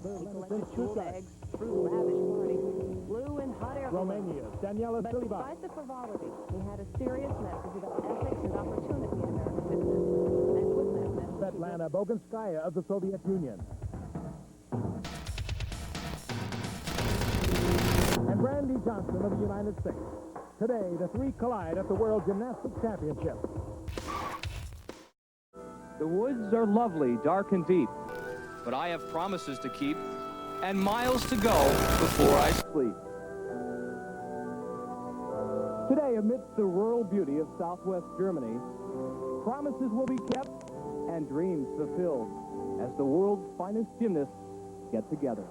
Stuttgart. Eggs, true lavish party. Blue and hot air balloon. Romania, Daniela But Silva. despite the frivolity, he had a serious message about ethics and opportunity in American business. And with that message... Svetlana Boganskaya of the Soviet Union. And Brandy Johnson of the United States. Today, the three collide at the World Gymnastics Championships. The woods are lovely, dark and deep, but I have promises to keep and miles to go before I sleep. Today, amidst the rural beauty of southwest Germany, promises will be kept and dreams fulfilled as the world's finest gymnasts get together.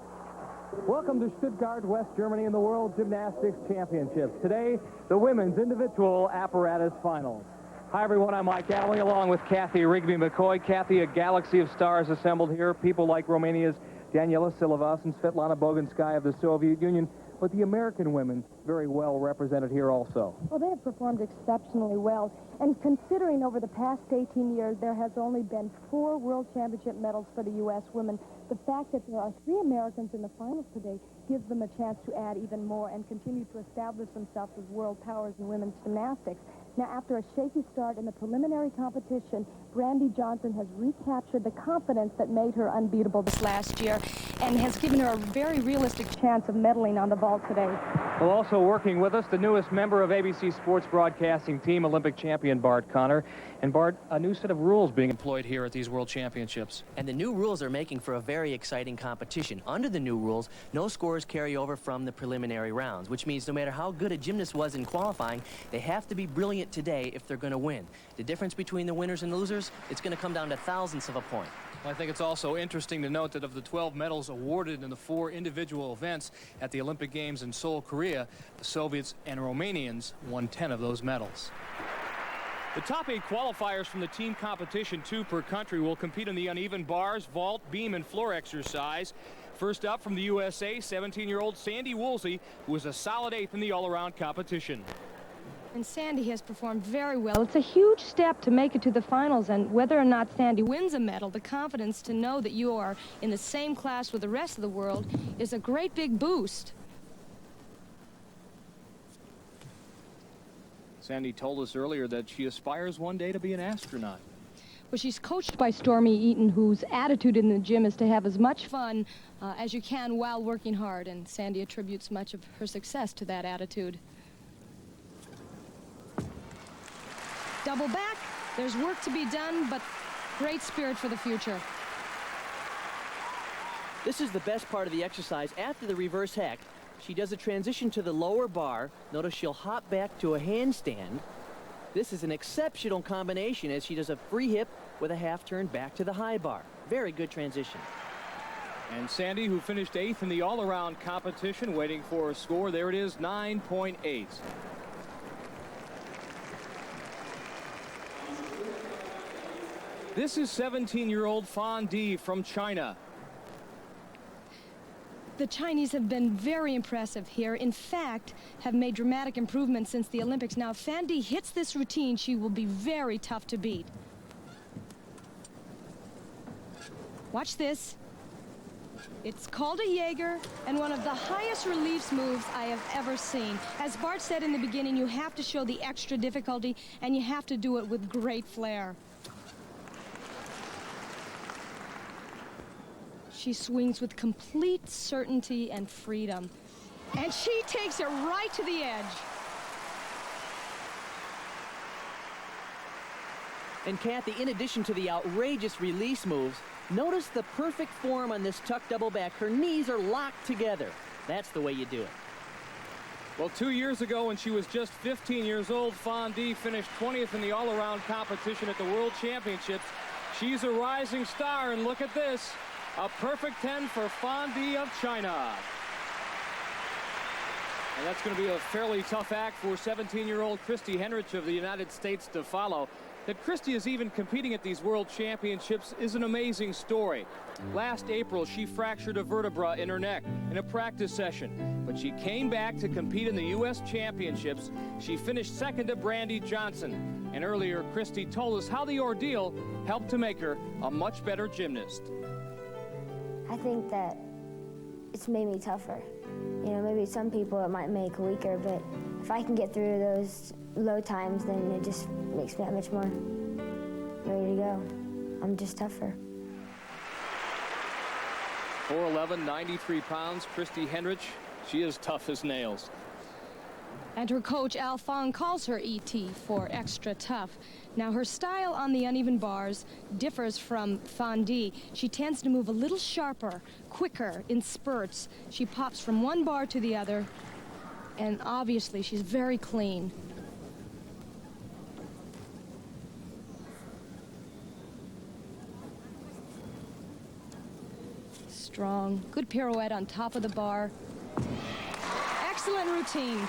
Welcome to Stuttgart, West Germany, in the World Gymnastics Championships. Today, the women's individual apparatus finals. Hi, everyone. I'm Mike Alley, along with Kathy Rigby-McCoy. Kathy, a galaxy of stars assembled here. People like Romania's Daniela Silva and Svetlana Boganskaya of the Soviet Union. But the American women very well represented here also. Well, they have performed exceptionally well. And considering over the past 18 years, there has only been 4 World Championship medals for the U.S. women, the fact that there are 3 Americans in the finals today gives them a chance to add even more and continue to establish themselves as world powers in women's gymnastics. Now, after a shaky start in the preliminary competition, Brandy Johnson has recaptured the confidence that made her unbeatable this last year and has given her a very realistic chance of medaling on the vault today. Well, also working with us, the newest member of ABC Sports Broadcasting Team, Olympic champion Bart Connor. And Bart, a new set of rules being employed here at these World Championships. And the new rules are making for a very exciting competition. Under the new rules, no scores carry over from the preliminary rounds, which means no matter how good a gymnast was in qualifying, they have to be brilliant today if they're going to win. The difference between the winners and losers, it's going to come down to thousandths of a point. I think it's also interesting to note that of the 12 medals awarded in the 4 individual events at the Olympic Games in Seoul, Korea, the Soviets and Romanians won 10 of those medals. The top 8 qualifiers from the team competition, 2 per country, will compete in the uneven bars, vault, beam, and floor exercise. First up from the USA, 17-year-old Sandy Woolsey, who was a solid 8th in the all-around competition. And Sandy has performed very well. It's a huge step to make it to the finals, and whether or not Sandy wins a medal, the confidence to know that you are in the same class with the rest of the world is a great big boost. Sandy told us earlier that she aspires one day to be an astronaut. Well, she's coached by Stormy Eaton, whose attitude in the gym is to have as much fun as you can while working hard, and Sandy attributes much of her success to that attitude. Double back. There's work to be done, but great spirit for the future. This is the best part of the exercise. After the reverse hack, she does a transition to the lower bar. Notice she'll hop back to a handstand. This is an exceptional combination as she does a free hip with a half turn back to the high bar. Very good transition. And Sandy, who finished 8th in the all-around competition, waiting for a score. There it is, 9.8. This is 17-year-old Fan Di from China. The Chinese have been very impressive here. In fact, have made dramatic improvements since the Olympics. Now, if Fan Di hits this routine, she will be very tough to beat. Watch this. It's called a Jaeger, and one of the highest release moves I have ever seen. As Bart said in the beginning, you have to show the extra difficulty, and you have to do it with great flair. She swings with complete certainty and freedom. And she takes it right to the edge. And Kathy, in addition to the outrageous release moves, notice the perfect form on this tuck double back. Her knees are locked together. That's the way you do it. Well, 2 years ago, when she was just 15 years old, Fan Di finished 20th in the all-around competition at the World Championships. She's a rising star, and look at this. A perfect 10 for Fan Di of China. And that's going to be a fairly tough act for 17-year-old Christy Henrich of the United States to follow. That Christy is even competing at these World Championships is an amazing story. Last April, she fractured a vertebra in her neck in a practice session, but she came back to compete in the U.S. Championships. She finished 2nd to Brandy Johnson. And earlier, Christy told us how the ordeal helped to make her a much better gymnast. I think that it's made me tougher. You know, maybe some people it might make weaker, but if I can get through those low times, then it just makes me that much more ready to go. I'm just tougher. 4'11", 93 pounds, Christy Henrich. She is tough as nails. And her coach, Al Fong, calls her E.T. for extra tough. Now, her style on the uneven bars differs from Fondi. She tends to move a little sharper, quicker, in spurts. She pops from one bar to the other, and obviously she's very clean. Strong, good pirouette on top of the bar. Excellent routine.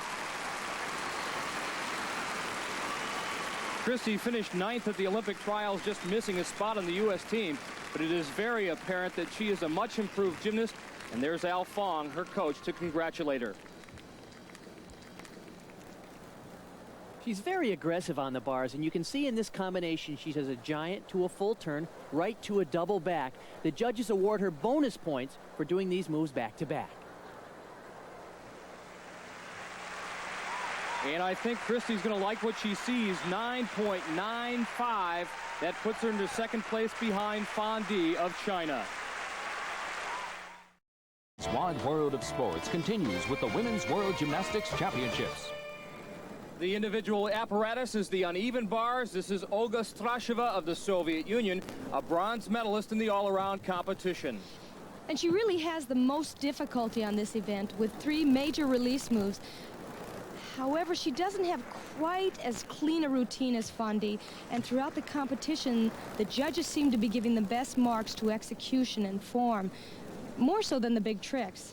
Christy finished 9th at the Olympic trials, just missing a spot on the U.S. team. But it is very apparent that she is a much improved gymnast. And there's Al Fong, her coach, to congratulate her. She's very aggressive on the bars, and you can see in this combination she does a giant to a full turn, right to a double back. The judges award her bonus points for doing these moves back to back. And I think Christy's going to like what she sees. 9.95. That puts her into second place behind Fondi of China. This wide world of sports continues with the Women's World Gymnastics Championships. The individual apparatus is the uneven bars. This is Olga Strasheva of the Soviet Union, a bronze medalist in the all-around competition. And she really has the most difficulty on this event with 3 major release moves. However, she doesn't have quite as clean a routine as Fondi, and throughout the competition, the judges seem to be giving the best marks to execution and form, more so than the big tricks,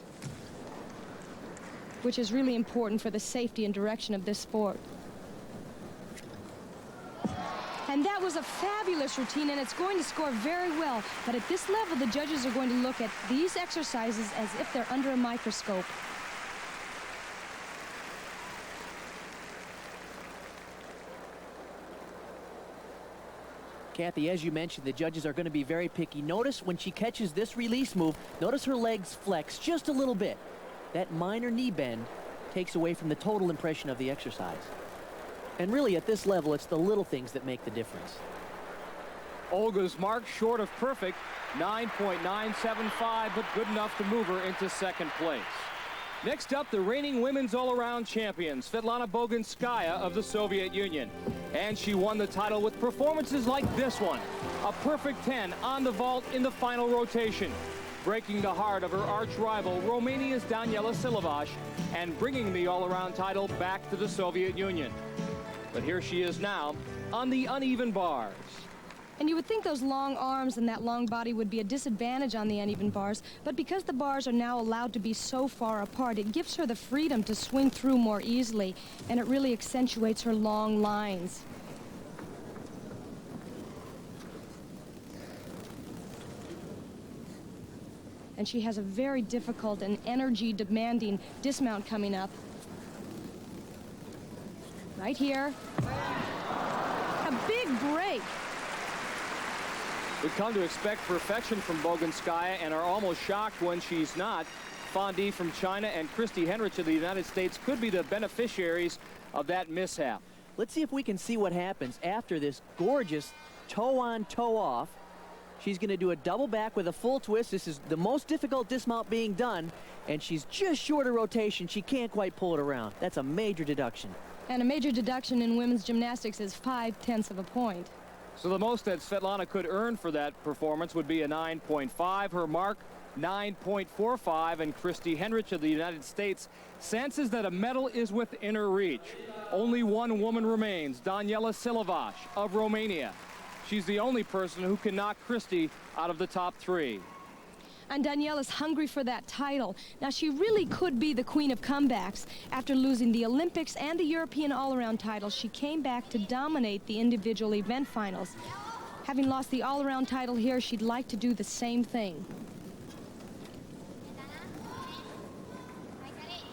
which is really important for the safety and direction of this sport. And that was a fabulous routine, and it's going to score very well. But at this level, the judges are going to look at these exercises as if they're under a microscope. Kathy, as you mentioned, the judges are going to be very picky. Notice when she catches this release move, notice her legs flex just a little bit. That minor knee bend takes away from the total impression of the exercise. And really, at this level, it's the little things that make the difference. Olga's mark short of perfect, 9.975, but good enough to move her into second place. Next up, the reigning women's all-around champion, Svetlana Boginskaya of the Soviet Union. And she won the title with performances like this one, a perfect 10 on the vault in the final rotation, breaking the heart of her arch-rival, Romania's Daniela Silovac, and bringing the all-around title back to the Soviet Union. But here she is now on the uneven bars. And you would think those long arms and that long body would be a disadvantage on the uneven bars, but because the bars are now allowed to be so far apart, it gives her the freedom to swing through more easily, and it really accentuates her long lines. And she has a very difficult and energy-demanding dismount coming up. Right here. A big break. We've come to expect perfection from Boginskaya and are almost shocked when she's not. Fondi from China and Christy Henrich of the United States could be the beneficiaries of that mishap. Let's see if we can see what happens after this gorgeous toe-on, toe-off. She's going to do a double back with a full twist. This is the most difficult dismount being done, and she's just short of rotation. She can't quite pull it around. That's a major deduction. And a major deduction in women's gymnastics is 0.5 of a point. So the most that Svetlana could earn for that performance would be a 9.5. Her mark, 9.45. And Christy Henrich of the United States senses that a medal is within her reach. Only one woman remains, Daniela Silovac of Romania. She's the only person who can knock Christy out of the top 3. And Daniela's hungry for that title. Now, she really could be the queen of comebacks. After losing the Olympics and the European all-around titles, she came back to dominate the individual event finals. Having lost the all-around title here, she'd like to do the same thing.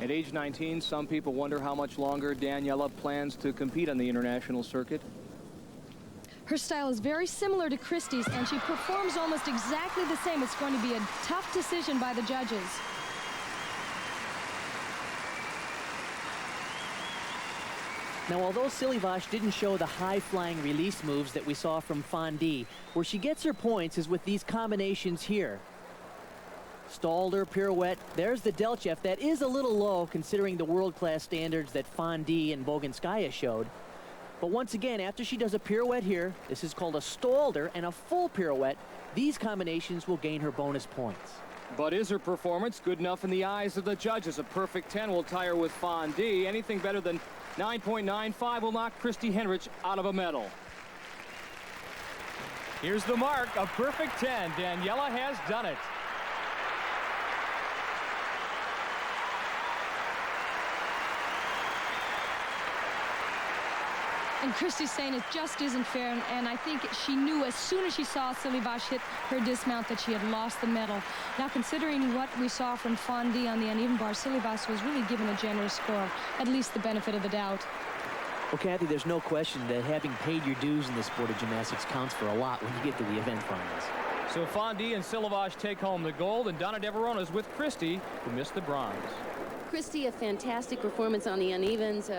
At age 19, some people wonder how much longer Daniela plans to compete on the international circuit. Her style is very similar to Christy's, and she performs almost exactly the same. It's going to be a tough decision by the judges. Now, although Silly Vosh didn't show the high-flying release moves that we saw from Fondee, where she gets her points is with these combinations here. Stalder, pirouette. There's the Delchev. That is a little low considering the world-class standards that Fondee and Boginskaya showed. But once again, after she does a pirouette here, this is called a Stalder, and a full pirouette, these combinations will gain her bonus points. But is her performance good enough in the eyes of the judges? A perfect 10 will tie her with Fondee. Anything better than 9.95 will knock Christy Henrich out of a medal. Here's the mark, a perfect 10. Daniela has done it. And Christy's saying it just isn't fair, and I think she knew as soon as she saw Silly Vosh hit her dismount that she had lost the medal. Now, considering what we saw from Fondee on the uneven bar, Silly Vosh was really given a generous score, at least the benefit of the doubt. Well, Kathy, there's no question that having paid your dues in the sport of gymnastics counts for a lot when you get to the event finals. So Fondee and Silly Vosh take home the gold, and Donna Deverona is with Christy, who missed the bronze. Christy, a fantastic performance on the unevens.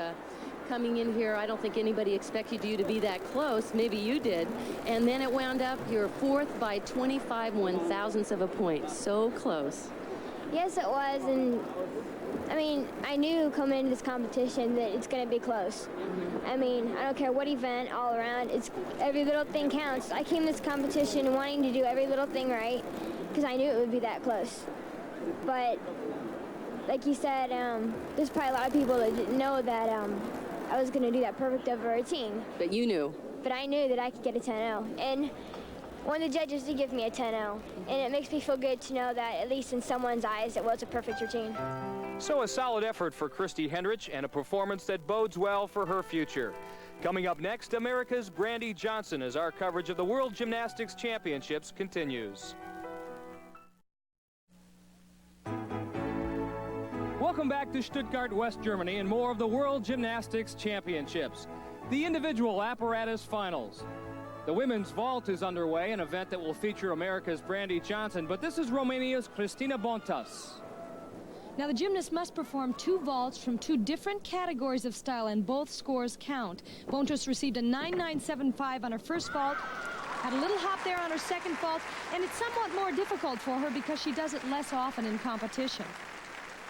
Coming in here, I don't think anybody expected you to be that close. Maybe you did. And then it wound up you're fourth by 25 1/1000ths of a point. So close. Yes, it was, and I mean, I knew coming into this competition that it's going to be close. I mean, I don't care what event, all around, it's every little thing counts. I came to this competition wanting to do every little thing right because I knew it would be that close. But like you said, there's probably a lot of people that didn't know that I was going to do that perfect over a routine. But you knew. But I knew that I could get a 10-0. And one of the judges did give me a 10-0. And it makes me feel good to know that, at least in someone's eyes, it was a perfect routine. So a solid effort for Christy Henrich and a performance that bodes well for her future. Coming up next, America's Brandy Johnson, as our coverage of the World Gymnastics Championships continues. Welcome back to Stuttgart, West Germany, and more of the World Gymnastics Championships. The individual apparatus finals. The women's vault is underway, an event that will feature America's Brandy Johnson, but this is Romania's Cristina Bontas. Now, the gymnast must perform 2 vaults from 2 different categories of style, and both scores count. Bontas received a 9.975 on her first vault, had a little hop there on her second vault, and it's somewhat more difficult for her because she does it less often in competition.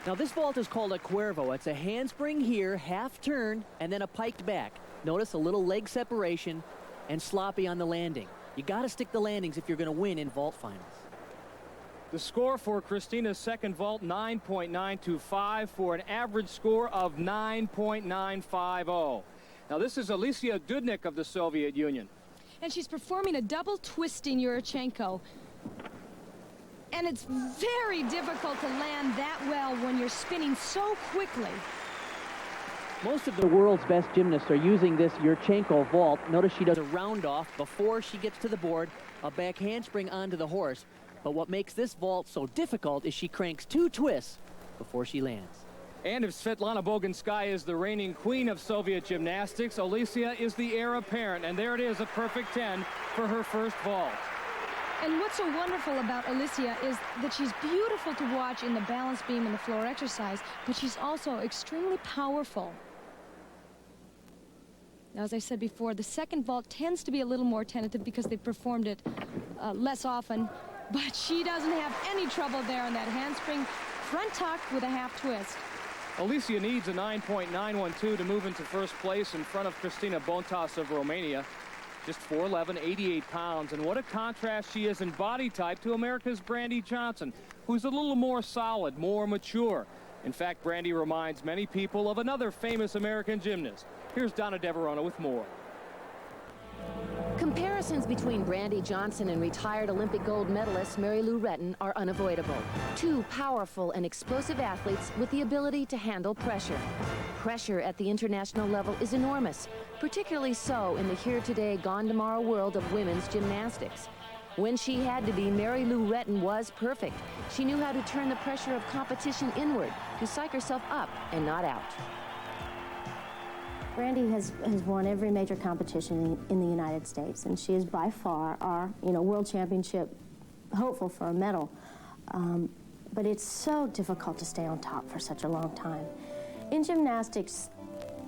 Now, this vault is called a cuervo. It's a handspring here, half turn, and then a piked back. Notice a little leg separation and sloppy on the landing. You got to stick the landings if you're going to win in vault finals. The score for Christina's second vault, 9.925, for an average score of 9.950. Now, this is Alicia Dudnik of the Soviet Union. And she's performing a double twisting Yurchenko. And it's very difficult to land that well when you're spinning so quickly. Most of the world's best gymnasts are using this Yurchenko vault. Notice she does a round off before she gets to the board, a back handspring onto the horse. But what makes this vault so difficult is she cranks 2 twists before she lands. And if Svetlana Boginskaya is the reigning queen of Soviet gymnastics, Alicia is the heir apparent. And there it is, a perfect 10 for her first vault. And what's so wonderful about Alicia is that she's beautiful to watch in the balance beam and the floor exercise, but she's also extremely powerful. Now, as I said before, the second vault tends to be a little more tentative because they've performed it less often, but she doesn't have any trouble there on that handspring front tuck with a half twist. Alicia needs a 9.912 to move into first place in front of Cristina Bontas of Romania. Just 4'11", 88 pounds, and what a contrast she is in body type to America's Brandy Johnson, who's a little more solid, more mature. In fact, Brandy reminds many people of another famous American gymnast. Here's Donna Deverona with more. Comparisons between Brandy Johnson and retired Olympic gold medalist Mary Lou Retton are unavoidable. 2 powerful and explosive athletes with the ability to handle pressure. Pressure at the international level is enormous, particularly so in the here-today, gone-tomorrow world of women's gymnastics. When she had to be, Mary Lou Retton was perfect. She knew how to turn the pressure of competition inward to psych herself up and not out. Brandy has won every major competition in the United States, and she is by far our world championship hopeful for a medal. But it's so difficult to stay on top for such a long time. In gymnastics,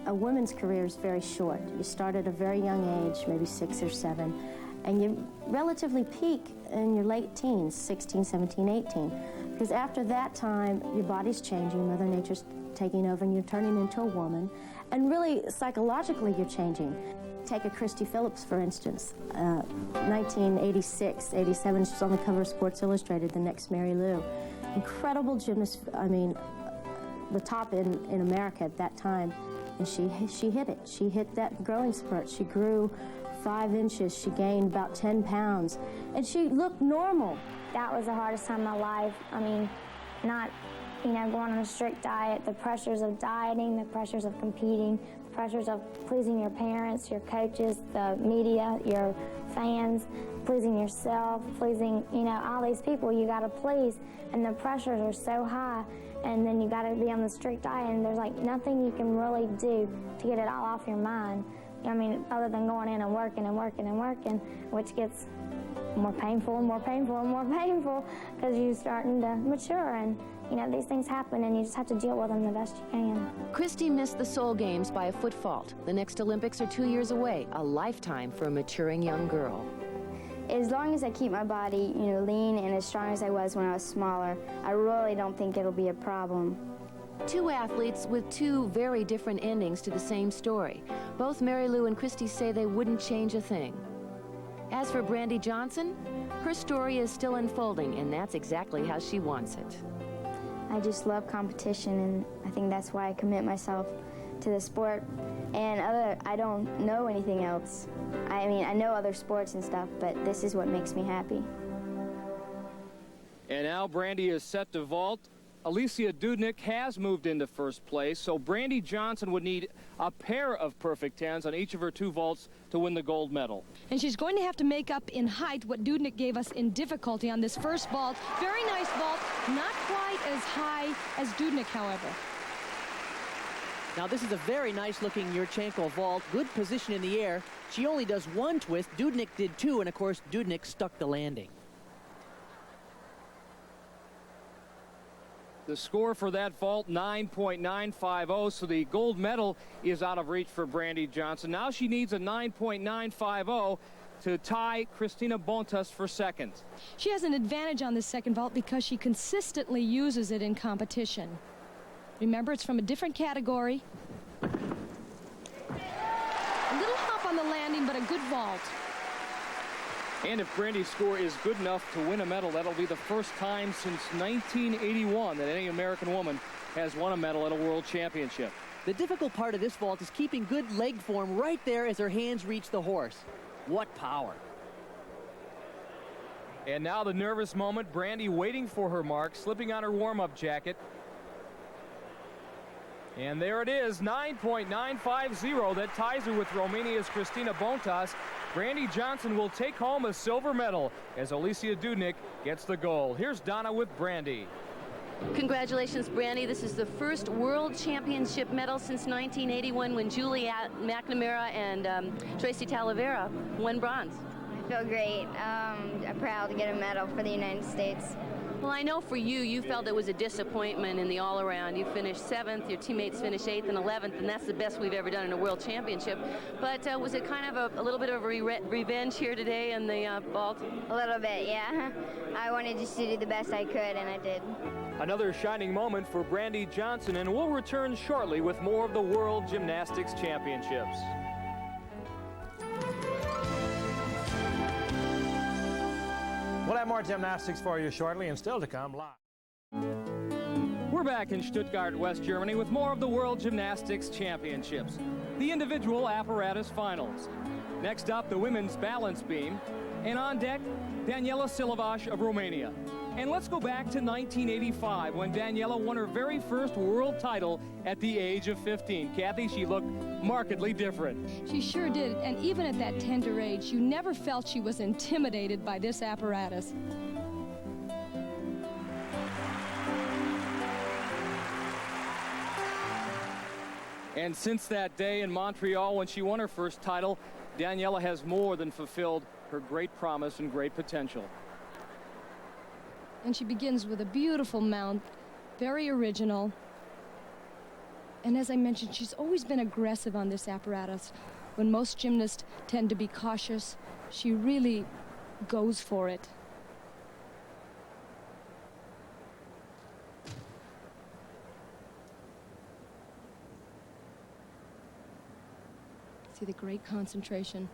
a woman's career is very short. You start at a very young age, maybe 6 or 7, and you relatively peak in your late teens, 16, 17, 18. Because after that time, your body's changing, Mother Nature's taking over, and you're turning into a woman. And really, psychologically, you're changing. Take a Christy Phillips, for instance. 1986, 87, she was on the cover of Sports Illustrated, the next Mary Lou. Incredible gymnast, I mean, the top in America at that time. And she hit it. She hit that growing spurt. She grew 5 inches. She gained about 10 pounds. And she looked normal. That was the hardest time of my life. I mean, not, you know, going on a strict diet, the pressures of dieting, the pressures of competing, the pressures of pleasing your parents, your coaches, the media, your fans, pleasing yourself, pleasing, you know, all these people you got to please, and the pressures are so high, and then you got to be on the strict diet, and there's like nothing you can really do to get it all off your mind. I mean, other than going in and working and working and working, which gets more painful and more painful and more painful because you're starting to mature, and you know, these things happen and you just have to deal with them the best you can. Christy missed the Seoul Games by a foot fault. The next Olympics are 2 years away, a lifetime for a maturing young girl. As long as I keep my body, you know, lean and as strong as I was when I was smaller, I really don't think it'll be a problem. 2 athletes with 2 very different endings to the same story. Both Mary Lou and Christy say they wouldn't change a thing. As for Brandy Johnson, her story is still unfolding, and that's exactly how she wants it. I just love competition, and I think that's why I commit myself to the sport. And I don't know anything else. I mean, I know other sports and stuff, but this is what makes me happy. And now Brandy is set to vault. Alicia Dudnik has moved into first place, so Brandy Johnson would need a pair of perfect 10s on each of her 2 vaults to win the gold medal. And she's going to have to make up in height what Dudnik gave us in difficulty on this first vault. Very nice vault, not quite as high as Dudnik, however. Now, this is a very nice-looking Yurchenko vault. Good position in the air. She only does 1 twist. Dudnik did 2, and, of course, Dudnik stuck the landing. The score for that vault, 9.950, so the gold medal is out of reach for Brandy Johnson. Now she needs a 9.950 to tie Christina Bontas for second. She has an advantage on this second vault because she consistently uses it in competition. Remember, it's from a different category. A little hop on the landing, but a good vault. And if Brandy's score is good enough to win a medal, that'll be the first time since 1981 that any American woman has won a medal at a world championship. The difficult part of this vault is keeping good leg form right there as her hands reach the horse. What power. And now the nervous moment, Brandy waiting for her mark, slipping on her warm-up jacket. And there it is, 9.950. That ties her with Romania's Christina Bontas. Brandy Johnson will take home a silver medal as Alicia Dudnik gets the gold. Here's Donna with Brandy. Congratulations, Brandy. This is the first World Championship medal since 1981 when Juliette McNamara and Tracy Talavera won bronze. I feel great. I'm proud to get a medal for the United States. Well, I know for you, you felt it was a disappointment in the all-around. You finished 7th, your teammates finished 8th and 11th, and that's the best we've ever done in a world championship. But was it kind of a little bit of a revenge here today in the vault? A little bit, yeah. I wanted just to do the best I could, and I did. Another shining moment for Brandy Johnson, and we'll return shortly with more of the World Gymnastics Championships. We'll have more gymnastics for you shortly, and still to come live. We're back in Stuttgart, West Germany with more of the World Gymnastics Championships, the individual apparatus finals. Next up, the women's balance beam, and on deck, Daniela Silovac of Romania. And let's go back to 1985 when Daniela won her very first world title at the age of 15. Kathy, she looked markedly different. She sure did, and even at that tender age, you never felt she was intimidated by this apparatus. And since that day in Montreal when she won her first title, Daniela has more than fulfilled her great promise and great potential. And she begins with a beautiful mount, very original. And as I mentioned, she's always been aggressive on this apparatus. When most gymnasts tend to be cautious, she really goes for it. See the great concentration.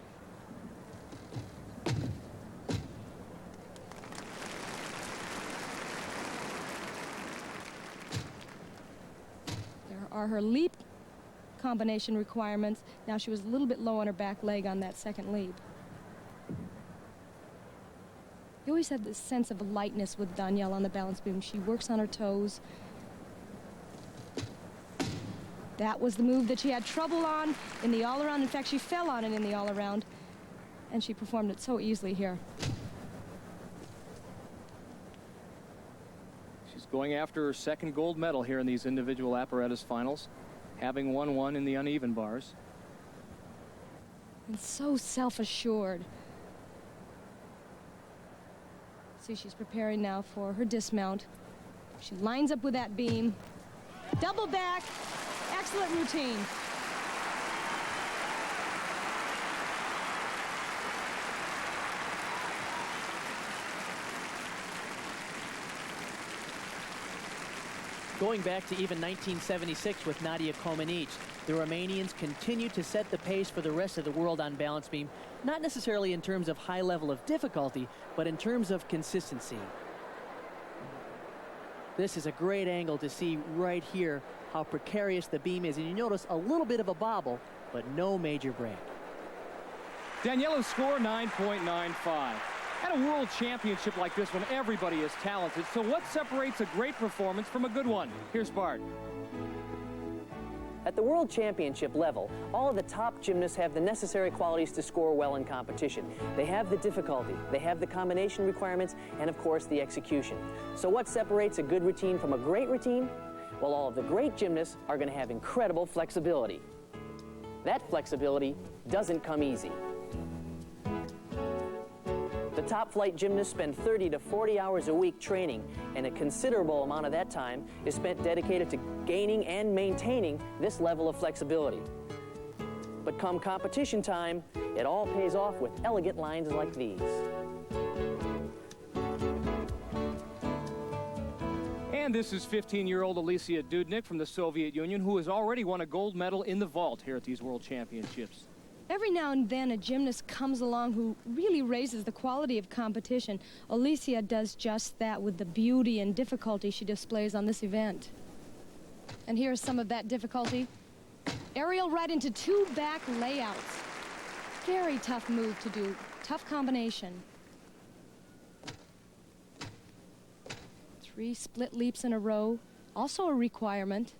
There are her leap combination requirements. Now she was a little bit low on her back leg on that second leap. You always have this sense of lightness with Danielle on the balance beam. She works on her toes. That was the move that she had trouble on in the all-around. In fact, she fell on it in the all-around, and she performed it so easily here. She's going after her second gold medal here in these individual apparatus finals, having won one in the uneven bars. And so self-assured. See, she's preparing now for her dismount. She lines up with that beam. Double back. Excellent routine. Going back to even 1976 with Nadia Comaneci, the Romanians continue to set the pace for the rest of the world on balance beam, not necessarily in terms of high level of difficulty, but in terms of consistency. This is a great angle to see right here how precarious the beam is, and you notice a little bit of a bobble, but no major break. Daniela's score 9.95. At a world championship like this one, everybody is talented, so what separates a great performance from a good one? Here's Bart. At the World Championship level, all of the top gymnasts have the necessary qualities to score well in competition. They have the difficulty, they have the combination requirements, and of course the execution. So what separates a good routine from a great routine? Well, all of the great gymnasts are going to have incredible flexibility. That flexibility doesn't come easy. The top flight gymnasts spend 30 to 40 hours a week training, and a considerable amount of that time is spent dedicated to gaining and maintaining this level of flexibility. But come competition time, it all pays off with elegant lines like these. And this is 15-year-old Alicia Dudnik from the Soviet Union, who has already won a gold medal in the vault here at these World Championships. Every now and then a gymnast comes along who really raises the quality of competition. Alicia does just that with the beauty and difficulty she displays on this event. And here's some of that difficulty. Aerial right into two back layouts. Very tough move to do. Tough combination. 3 split leaps in a row. Also a requirement.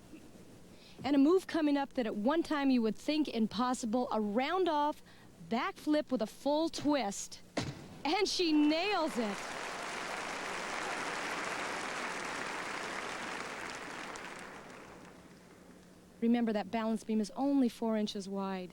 And a move coming up that at one time you would think impossible, a round off backflip with a full twist. And she nails it. Remember, that balance beam is only 4 inches wide.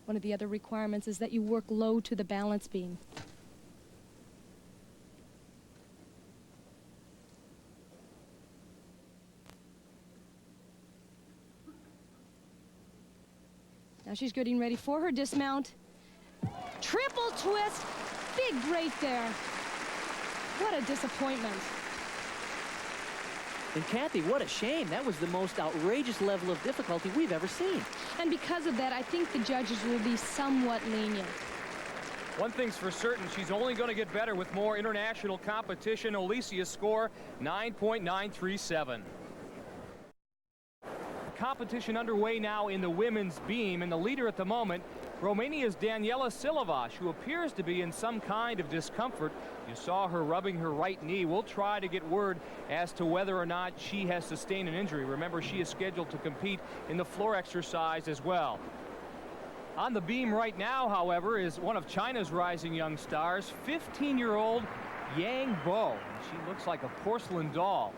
One of the other requirements is that you work low to the balance beam. Now she's getting ready for her dismount. Triple twist, big break there. What a disappointment. And Kathy, what a shame. That was the most outrageous level of difficulty we've ever seen. And because of that, I think the judges will be somewhat lenient. One thing's for certain, she's only going to get better with more international competition. Alicia's score, 9.937. Competition underway now in the women's beam, and the leader at the moment, Romania's Daniela Silovaș, who appears to be in some kind of discomfort. You saw her rubbing her right knee. We'll try to get word as to whether or not she has sustained an injury. Remember, she is scheduled to compete in the floor exercise as well. On the beam right now, however, is one of China's rising young stars, 15-year-old Yang Bo. She looks like a porcelain doll.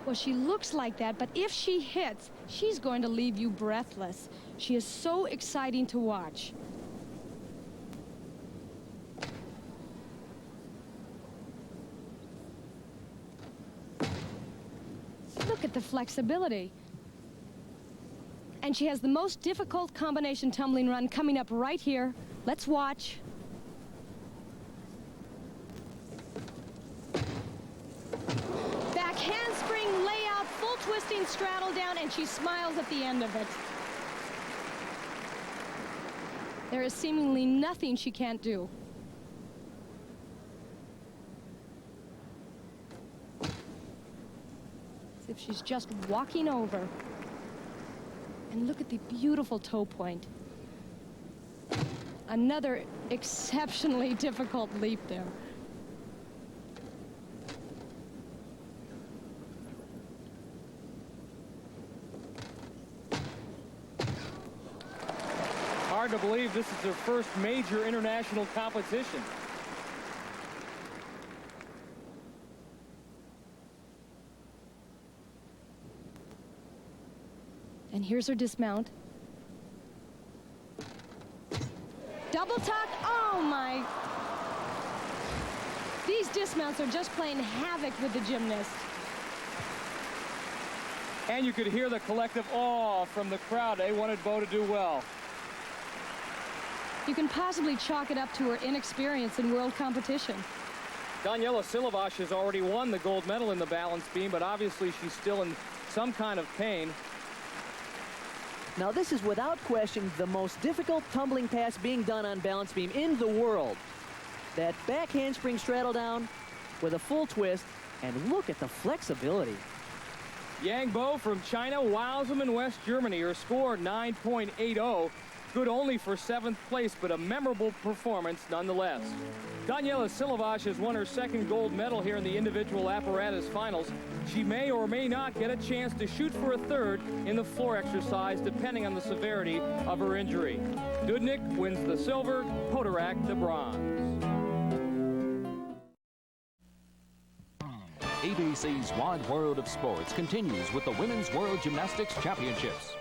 Well, she looks like that, but if she hits, she's going to leave you breathless. She is so exciting to watch. Look at the flexibility. And she has the most difficult combination tumbling run coming up right here. Let's watch. Back handspring layout, full twisting straddle down, and she smiles at the end of it. There is seemingly nothing she can't do. As if she's just walking over. And look at the beautiful toe point. Another exceptionally difficult leap there. Hard to believe this is their first major international competition. And here's her dismount. Double tuck, oh my. These dismounts are just playing havoc with the gymnast. And you could hear the collective awe from the crowd. They wanted Bo to do well. You can possibly chalk it up to her inexperience in world competition. Daniela Silovash has already won the gold medal in the balance beam, but obviously she's still in some kind of pain. Now this is without question the most difficult tumbling pass being done on balance beam in the world. That back handspring straddle down with a full twist, and look at the flexibility. Yang Bo from China wows them in West Germany. Her score 9.80. Good only for 7th place, but a memorable performance nonetheless. Daniela Silovash has won her second gold medal here in the individual apparatus finals. She may or may not get a chance to shoot for a third in the floor exercise, depending on the severity of her injury. Dudnik wins the silver, Podorak the bronze. ABC's Wide World of Sports continues with the Women's World Gymnastics Championships.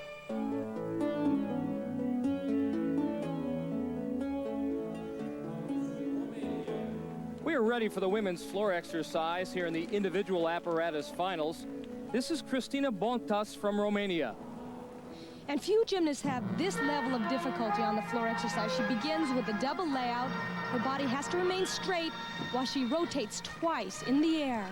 We are ready for the women's floor exercise here in the individual apparatus finals. This is Cristina Bontas from Romania. And few gymnasts have this level of difficulty on the floor exercise. She begins with a double layout. Her body has to remain straight while she rotates twice in the air.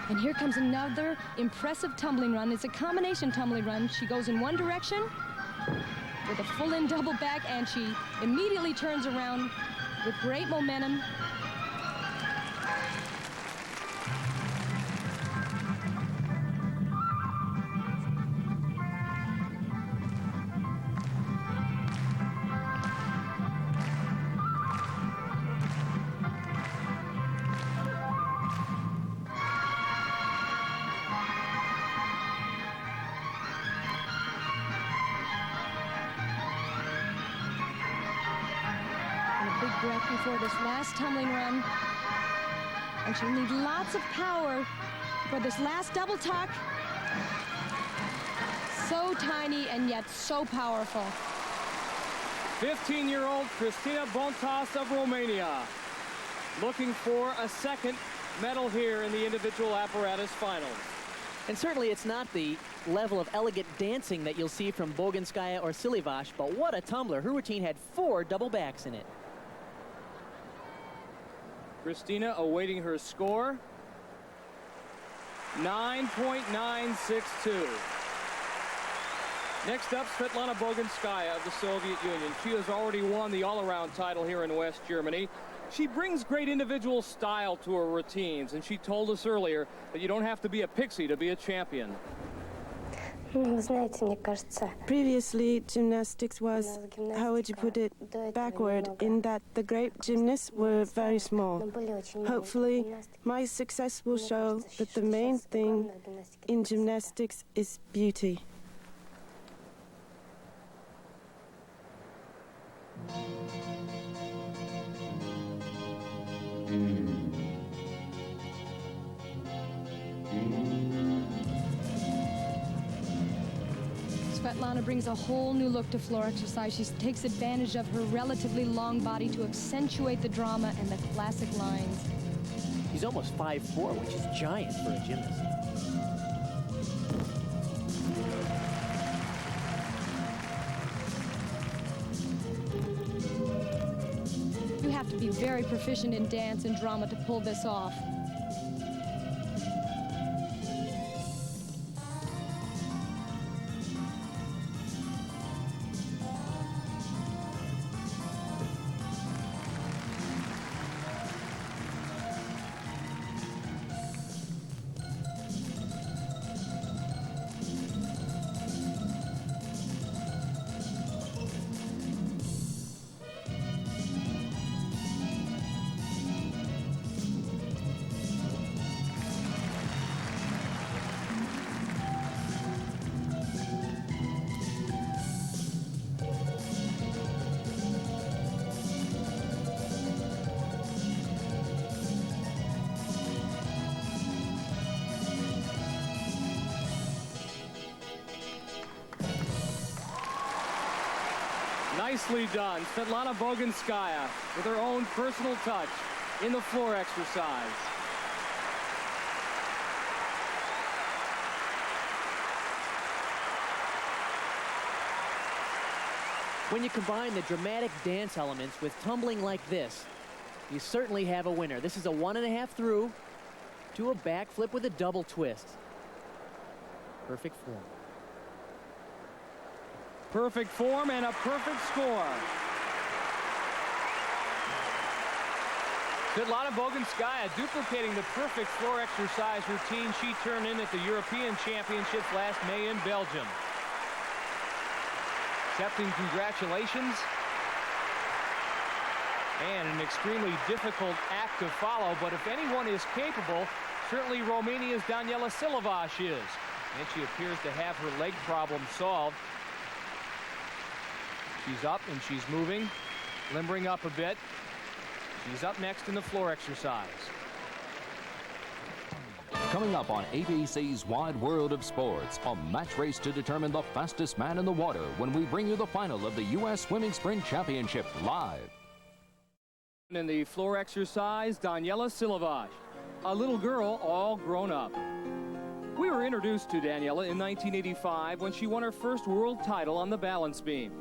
And here comes another impressive tumbling run. It's a combination tumbling run. She goes in one direction with a full-in double back, and she immediately turns around with great momentum. Big breath before this last tumbling run. And she'll need lots of power for this last double tuck. So tiny and yet so powerful. 15-year-old Cristina Bontas of Romania looking for a second medal here in the individual apparatus finals. And certainly it's not the level of elegant dancing that you'll see from Boginskaya or Silovash, but what a tumbler. Her routine had 4 double backs in it. Cristina awaiting her score. 9.962. Next up, Svetlana Boginskaya of the Soviet Union. She has already won the all-around title here in West Germany. She brings great individual style to her routines, and she told us earlier that you don't have to be a pixie to be a champion. Previously, gymnastics was, how would you put it, backward, in that the great gymnasts were very small. Hopefully, my success will show that the main thing in gymnastics is beauty. Svetlana brings a whole new look to floor exercise. She takes advantage of her relatively long body to accentuate the drama and the classic lines. He's almost 5'4", which is giant for a gymnast. You have to be very proficient in dance and drama to pull this off. Nicely done. Svetlana Boginskaya with her own personal touch in the floor exercise. When you combine the dramatic dance elements with tumbling like this, you certainly have a winner. This is a 1.5 through to a backflip with a double twist. Perfect form. Perfect form and a perfect score. Svetlana Boginskaya duplicating the perfect floor exercise routine she turned in at the European Championships last May in Belgium. Accepting congratulations. And an extremely difficult act to follow, but if anyone is capable, certainly Romania's Daniela Silovaș is. And she appears to have her leg problem solved. She's up and she's moving, limbering up a bit. She's up next in the floor exercise. Coming up on ABC's Wide World of Sports, a match race to determine the fastest man in the water when we bring you the final of the U.S. Swimming Sprint Championship live. In the floor exercise, Daniela Silovaș, a little girl all grown up. We were introduced to Daniela in 1985 when she won her first world title on the balance beam.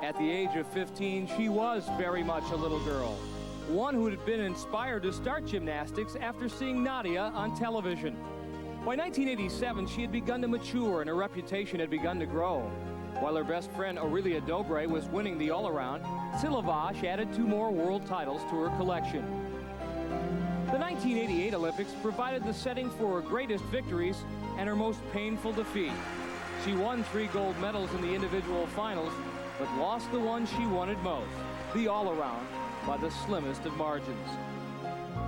At the age of 15, she was very much a little girl, one who had been inspired to start gymnastics after seeing Nadia on television. By 1987, she had begun to mature and her reputation had begun to grow. While her best friend Aurelia Dobre was winning the all-around, Silovaș added 2 more world titles to her collection. The 1988 Olympics provided the setting for her greatest victories and her most painful defeat. She won 3 gold medals in the individual finals, but lost the one she wanted most, the all-around, by the slimmest of margins.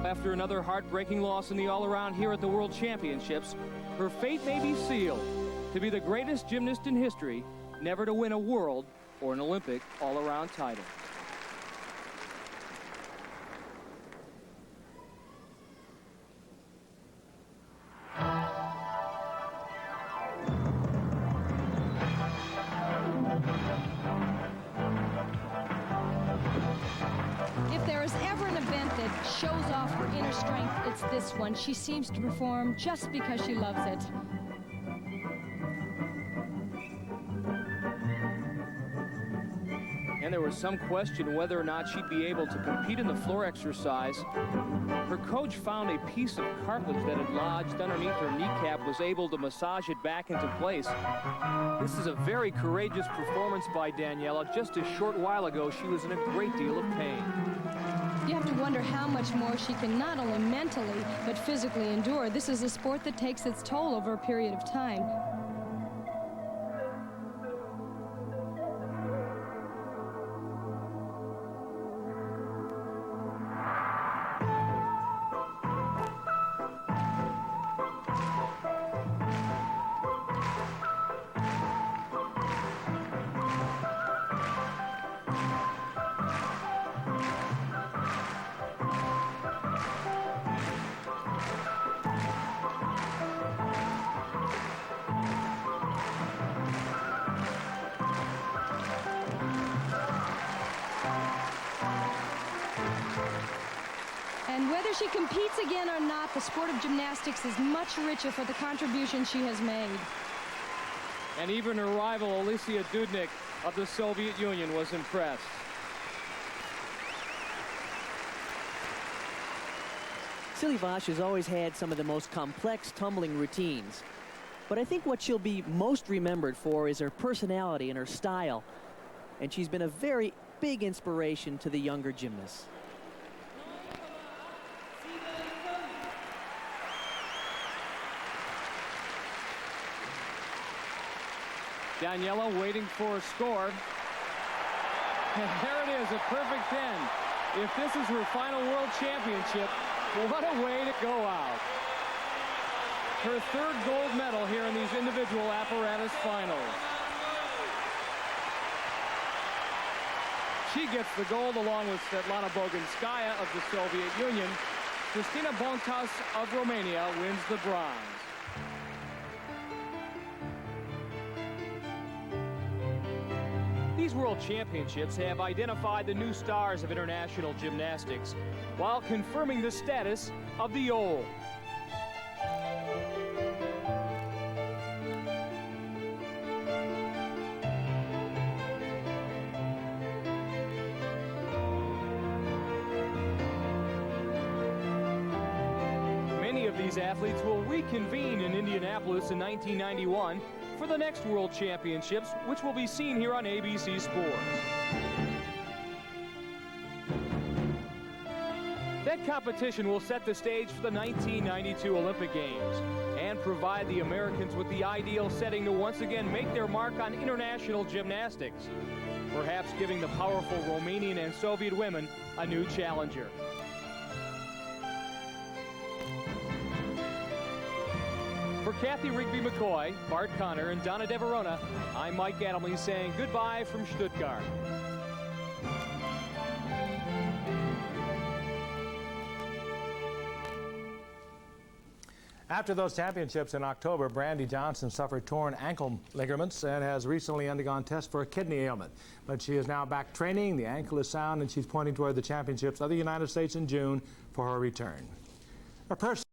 After another heartbreaking loss in the all-around here at the World Championships, her fate may be sealed to be the greatest gymnast in history never to win a world or an Olympic all-around title. Shows off her inner strength, it's this one. She seems to perform just because she loves it. And there was some question whether or not she'd be able to compete in the floor exercise. Her coach found a piece of cartilage that had lodged underneath her kneecap, was able to massage it back into place. This is a very courageous performance by Daniela. Just a short while ago, she was in a great deal of pain. You have to wonder how much more she can not only mentally, but physically endure. This is a sport that takes its toll over a period of time. she competes again or not, the sport of gymnastics is much richer for the contribution she has made. And even her rival, Alicia Dudnik of the Soviet Union, was impressed. Silivas has always had some of the most complex tumbling routines. But I think what she'll be most remembered for is her personality and her style. And she's been a very big inspiration to the younger gymnasts. Daniela waiting for a score. And there it is, a perfect 10. If this is her final world championship, what a way to go out. Her third gold medal here in these individual apparatus finals. She gets the gold along with Svetlana Boginskaya of the Soviet Union. Cristina Bontas of Romania wins the bronze. These World Championships have identified the new stars of international gymnastics while confirming the status of the old. Many of these athletes will reconvene in Indianapolis in 1991 for the next World Championships, which will be seen here on ABC Sports. That competition will set the stage for the 1992 Olympic Games and provide the Americans with the ideal setting to once again make their mark on international gymnastics, perhaps giving the powerful Romanian and Soviet women a new challenger. For Kathy Rigby-McCoy, Bart Connor, and Donna DeVerona, I'm Mike Adamle saying goodbye from Stuttgart. After those championships in October, Brandy Johnson suffered torn ankle ligaments and has recently undergone tests for a kidney ailment. But she is now back training. The ankle is sound, and she's pointing toward the championships of the United States in June for her return. Her person